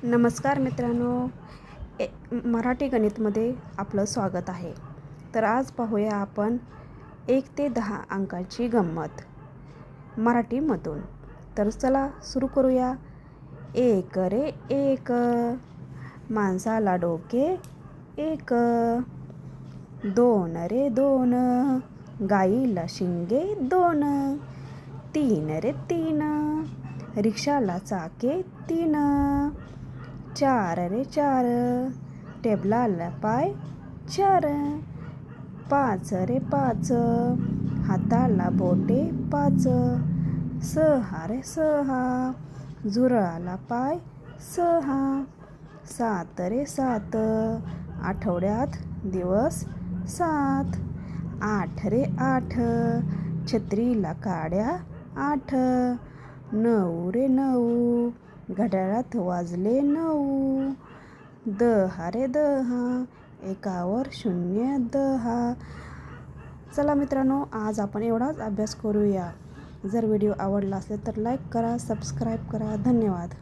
नमस्कार मित्रांनो, मराठी गणितमध्ये आपलं स्वागत आहे. तर आज पाहूया आपण 1 ते 10 अंकाची गंमत मराठीमधून. तर चला सुरू करूया. एक रे एक, माणसाला डोके एक. 2 रे 2, गाईला शिंगे 2. 3 रे 3, रिक्षाला चाके 3. 4 रे 4, टेबलाला पाय 4. 5 रे 5, हाताला बोटे 5. 6 रे 6, झुरळाला पाय 6. 7 रे 7, आठवड्यात दिवस 7. 8 रे 8, छत्रीला काड्या 8. 9 रे 9, घड्याळात वाजले 9. 10 रे 10, एकावर शून्य 10. चला मित्रांनो, आज आपण एवढाच अभ्यास करूया. जर व्हिडिओ आवडला असेल तर लाईक करा, सबस्क्राईब करा. धन्यवाद.